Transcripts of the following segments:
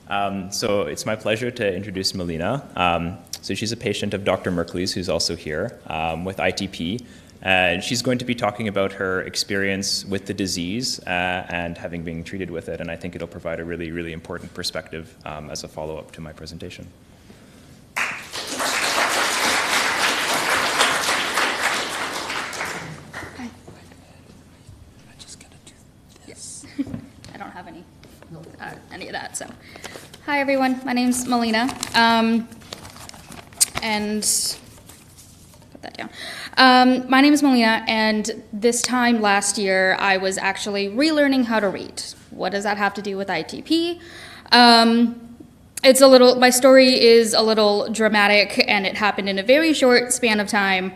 So it's my pleasure to introduce Malina. So she's a patient of Dr. Merkley's, who's also here, with ITP. And she's going to be talking about her experience with the disease and having been treated with it. And I think it'll provide a really, really important perspective as a follow-up to my presentation. I don't have any of that, so. Hi, everyone. My name's Malina, and put that down. My name is Malina, and this time last year, I was actually relearning how to read. What does that have to do with ITP? My story is a little dramatic, and it happened in a very short span of time.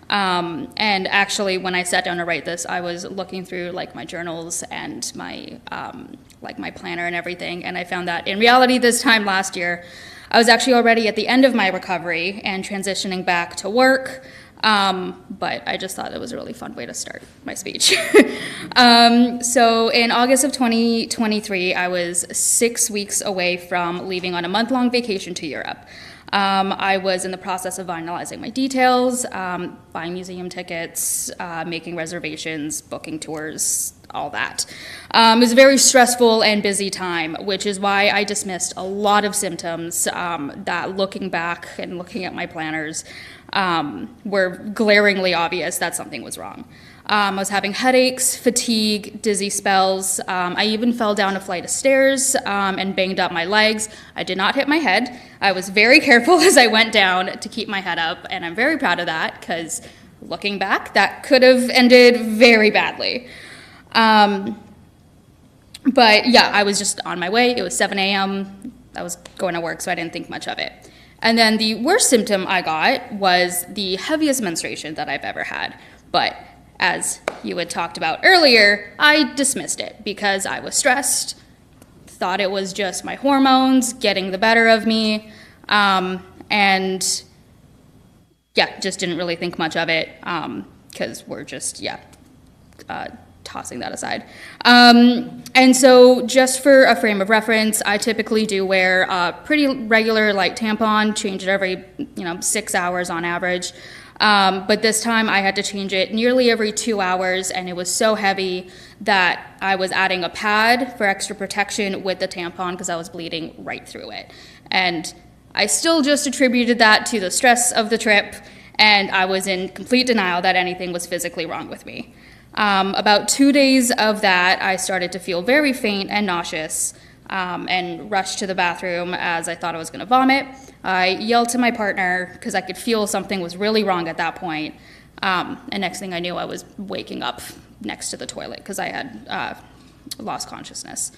And actually, when I sat down to write this, I was looking through like my journals and my my planner and everything, and I found that in reality, this time last year, I was actually already at the end of my recovery and transitioning back to work. But I just thought it was a really fun way to start my speech. So in August of 2023, I was 6 weeks away from leaving on a month-long vacation to Europe. I was in the process of finalizing my details, buying museum tickets, making reservations, booking tours, all that. It was a very stressful and busy time, which is why I dismissed a lot of symptoms that, looking back and looking at my planners, were glaringly obvious that something was wrong. I was having headaches, fatigue, dizzy spells. I even fell down a flight of stairs and banged up my legs. I did not hit my head. I was very careful as I went down to keep my head up, and I'm very proud of that because looking back, that could have ended very badly. But yeah, I was just on my way. It was 7 a.m. I was going to work, so I didn't think much of it. And then the worst symptom I got was the heaviest menstruation that I've ever had. But as you had talked about earlier, I dismissed it because I was stressed, thought it was just my hormones getting the better of me, and yeah, just didn't really think much of it because we're just, tossing that aside. And so just for a frame of reference, I typically do wear a pretty regular light tampon, change it every 6 hours on average. But this time I had to change it nearly every 2 hours, and it was so heavy that I was adding a pad for extra protection with the tampon because I was bleeding right through it. And I still just attributed that to the stress of the trip, and I was in complete denial that anything was physically wrong with me. About 2 days of that, I started to feel very faint and nauseous, and rushed to the bathroom as I thought I was going to vomit. I yelled to my partner because I could feel something was really wrong at that point. And next thing I knew, I was waking up next to the toilet because I had lost consciousness.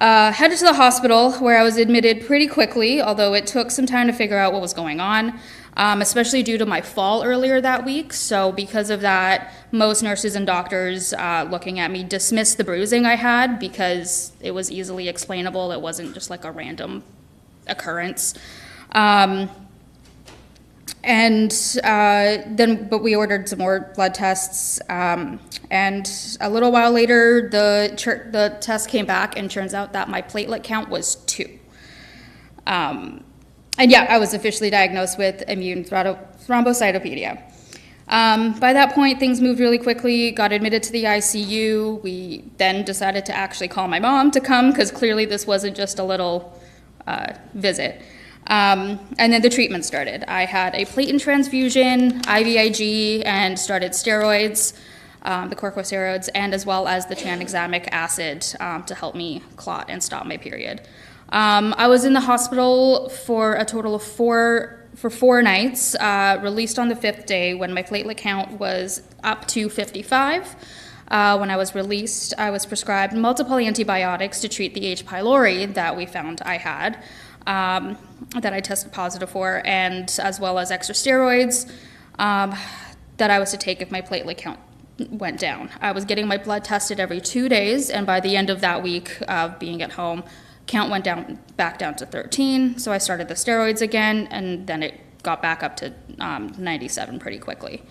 Headed to the hospital where I was admitted pretty quickly, although it took some time to figure out what was going on, especially due to my fall earlier that week. So because of that, most nurses and doctors looking at me dismissed the bruising I had because it was easily explainable. It wasn't just like a random occurrence. But we ordered some more blood tests, and a little while later, the test came back, and turns out that my platelet count was 2. And yeah, I was officially diagnosed with immune thrombocytopenia. By that point, things moved really quickly, got admitted to the ICU. We then decided to actually call my mom to come, because clearly this wasn't just a little visit. And then the treatment started. I had a platelet transfusion, IVIG, and started steroids, the corticosteroids, and as well as the tranexamic acid to help me clot and stop my period. I was in the hospital for a total of 4 nights, released on the 5th day when my platelet count was up to 55. When I was released, I was prescribed multiple antibiotics to treat the H. pylori that we found I had, that I tested positive for, and as well as extra steroids that I was to take if my platelet count went down. I was getting my blood tested every 2 days, and by the end of that week of being at home, count went back down to 13, so I started the steroids again, and then it got back up to 97 pretty quickly.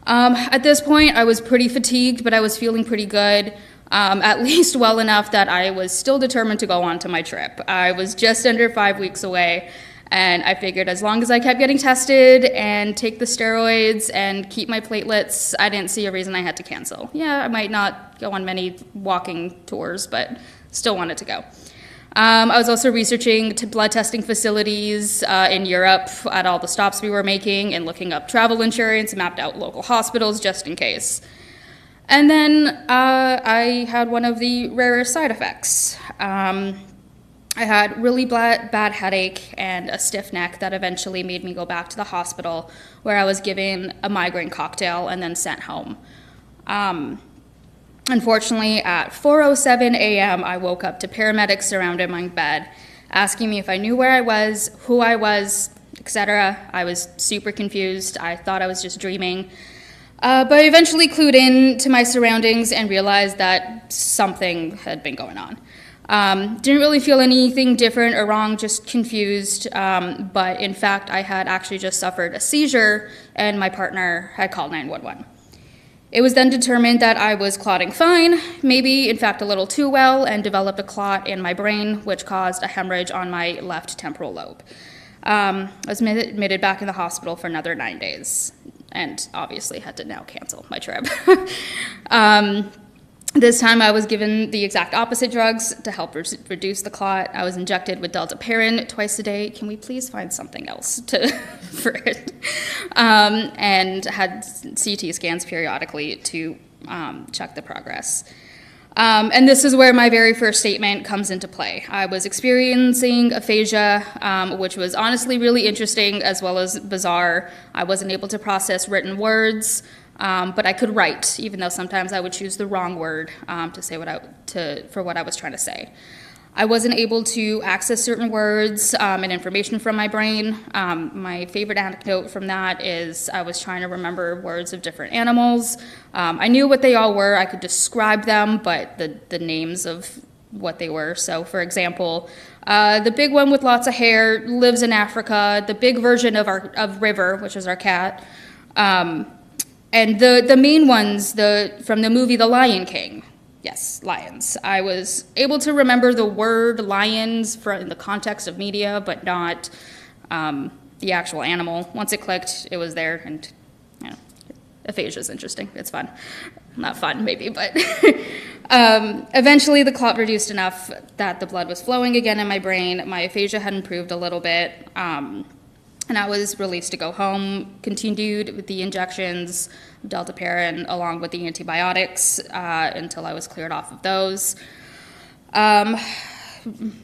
At this point, I was pretty fatigued, but I was feeling pretty good. at least well enough that I was still determined to go on to my trip. I was just under 5 weeks away, and I figured as long as I kept getting tested and take the steroids and keep my platelets, I didn't see a reason I had to cancel. Yeah, I might not go on many walking tours, but still wanted to go. I was also researching blood testing facilities in Europe at all the stops we were making and looking up travel insurance, mapped out local hospitals just in case. And then I had one of the rarest side effects. I had really bad headache and a stiff neck that eventually made me go back to the hospital, where I was given a migraine cocktail and then sent home. Unfortunately, at 4:07 a.m., I woke up to paramedics surrounding my bed, asking me if I knew where I was, who I was, etc. I was super confused. I thought I was just dreaming. But I eventually clued in to my surroundings and realized that something had been going on. Didn't really feel anything different or wrong, just confused. But in fact, I had actually just suffered a seizure, and my partner had called 911. It was then determined that I was clotting fine, maybe in fact a little too well, and developed a clot in my brain, which caused a hemorrhage on my left temporal lobe. I was admitted back in the hospital for another 9 days, and obviously had to now cancel my trip. This time I was given the exact opposite drugs to help reduce the clot. I was injected with deltaparin twice a day. Can we please find something else for it? And had CT scans periodically to check the progress. And this is where my very first statement comes into play. I was experiencing aphasia, which was honestly really interesting as well as bizarre. I wasn't able to process written words. But I could write, even though sometimes I would choose the wrong word to say for what I was trying to say. I wasn't able to access certain words and information from my brain. My favorite anecdote from that is I was trying to remember words of different animals. I knew what they all were. I could describe them, but the names of what they were. So, for example, the big one with lots of hair lives in Africa. The big version of River, which is our cat. And the main ones, from the movie The Lion King, yes, lions. I was able to remember the word lions in the context of media, but not the actual animal. Once it clicked, it was there, and aphasia is interesting. It's fun. Not fun, maybe, but eventually the clot reduced enough that the blood was flowing again in my brain. My aphasia had improved a little bit. And I was released to go home, continued with the injections, deltaparin, along with the antibiotics until I was cleared off of those.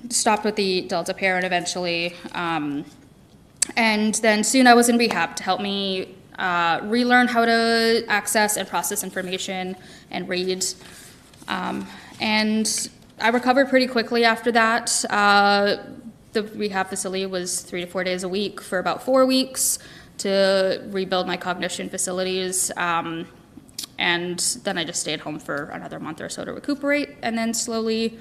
Stopped with the deltaparin eventually. And then soon I was in rehab to help me relearn how to access and process information and read. And I recovered pretty quickly after that. The rehab facility was 3 to 4 days a week for about 4 weeks to rebuild my cognition facilities. And then I just stayed home for another month or so to recuperate, and then slowly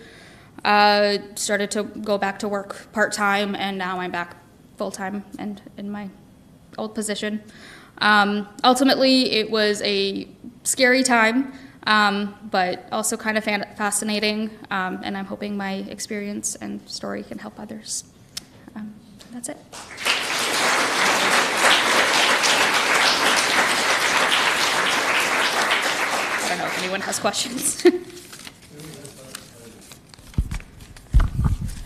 started to go back to work part-time, and now I'm back full-time and in my old position. Ultimately, it was a scary time, but also kind of fascinating, and I'm hoping my experience and story can help others. That's it. I don't know if anyone has questions.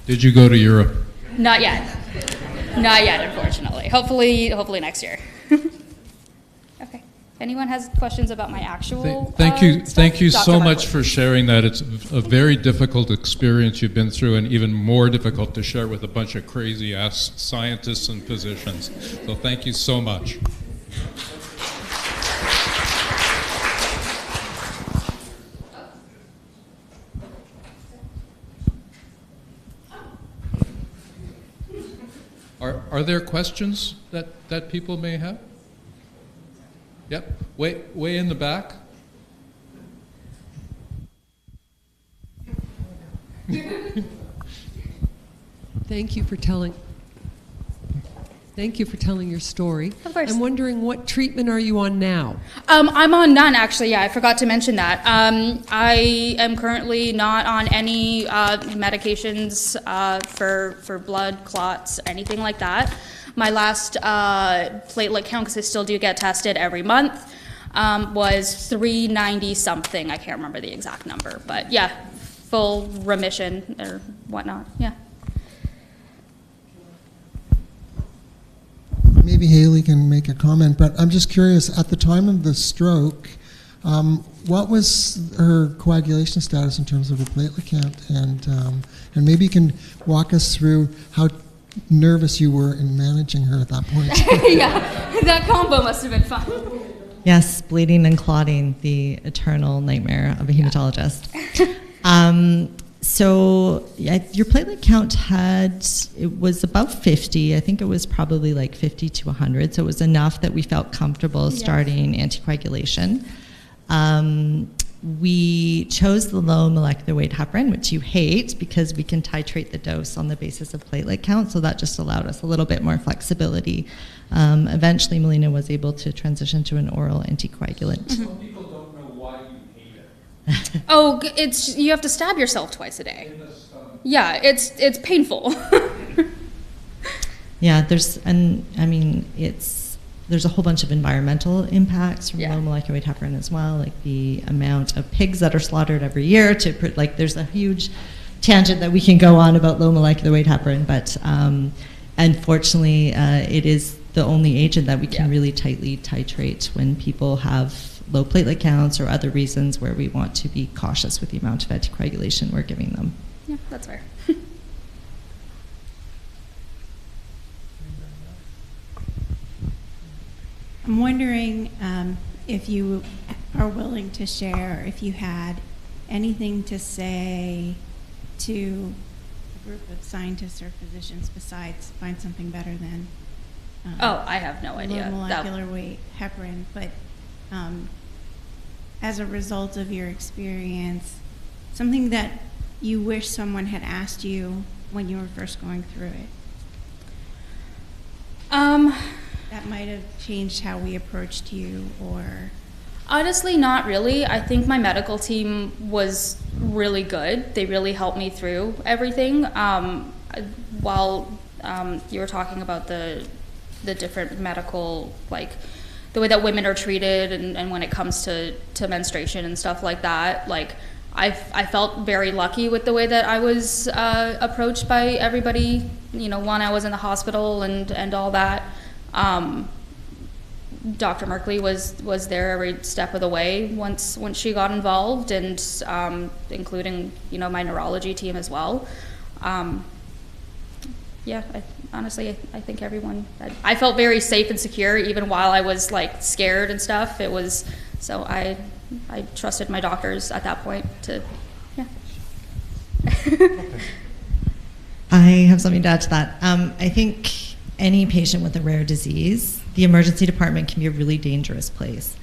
Did you go to Europe? Not yet. Not yet, unfortunately. Hopefully next year. Okay. Anyone has questions about my actual Thank you stuff? so much for sharing that. It's a very difficult experience you've been through, and even more difficult to share with a bunch of crazy-ass scientists and physicians. So thank you so much. Are there questions that people may have? Yep, way in the back. Thank you for telling Thank you for telling your story. Of course. I'm wondering, what treatment are you on now? I'm on none, actually. Yeah, I forgot to mention that. I am currently not on any medications for blood clots, anything like that. My last platelet count, because I still do get tested every month, was 390 something. I can't remember the exact number, but yeah, full remission or whatnot. Yeah. Maybe Haley can make a comment, but I'm just curious, at the time of the stroke, what was her coagulation status in terms of her platelet count? And maybe you can walk us through how nervous you were in managing her at that point. Yeah, that combo must have been fun. Yes, bleeding and clotting, the eternal nightmare of a hematologist. So yeah, your platelet count it was about 50. I think it was probably like 50 to 100. So it was enough that we felt comfortable starting anticoagulation. We chose the low molecular weight heparin, which you hate, because we can titrate the dose on the basis of platelet count. So that just allowed us a little bit more flexibility. Eventually, Malina was able to transition to an oral anticoagulant. Some people don't know why you hate it. Oh, you have to stab yourself twice a day. Yeah, it's painful. Yeah, there's a whole bunch of environmental impacts from low molecular weight heparin as well, like the amount of pigs that are slaughtered every year. There's a huge tangent that we can go on about low molecular weight heparin, but unfortunately, it is the only agent that we can really tightly titrate when people have low platelet counts or other reasons where we want to be cautious with the amount of anticoagulation we're giving them. Yeah, that's fair. I'm wondering if you are willing to share, or if you had anything to say to a group of scientists or physicians besides find something better than I have no idea. Low molecular weight heparin, but as a result of your experience, something that you wish someone had asked you when you were first going through it. That might have changed how we approached you, or... Honestly, not really. I think my medical team was really good. They really helped me through everything. While you were talking about the different medical, like the way that women are treated, and when it comes to menstruation and stuff like that, like I felt very lucky with the way that I was approached by everybody. You know, when I was in the hospital and all that. Dr. Merkley was there every step of the way once she got involved, and including my neurology team as well. Honestly, I think everyone. I felt very safe and secure even while I was like scared and stuff. It was so I trusted my doctors at that point to I have something to add to that. I think any patient with a rare disease, the emergency department can be a really dangerous place.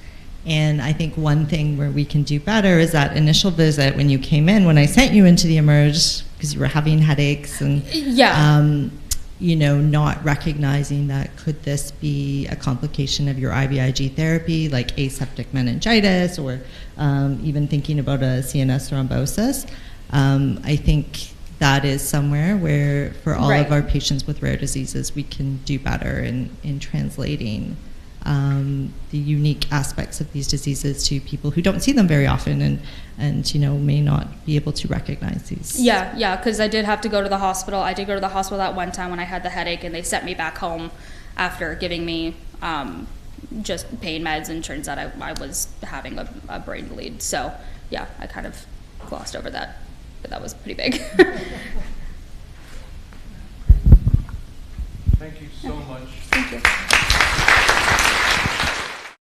And I think one thing where we can do better is that initial visit when you came in, when I sent you into the emerge, because you were having headaches and not recognizing that could this be a complication of your IVIG therapy, like aseptic meningitis, or even thinking about a CNS thrombosis. I think that is somewhere where, for all of our patients with rare diseases, we can do better in translating the unique aspects of these diseases to people who don't see them very often and may not be able to recognize these. Yeah, because I did have to go to the hospital. I did go to the hospital that one time when I had the headache, and they sent me back home after giving me just pain meds, and turns out I was having a brain bleed. So yeah, I kind of glossed over that. But that was pretty big. Thank you so much. Thank you.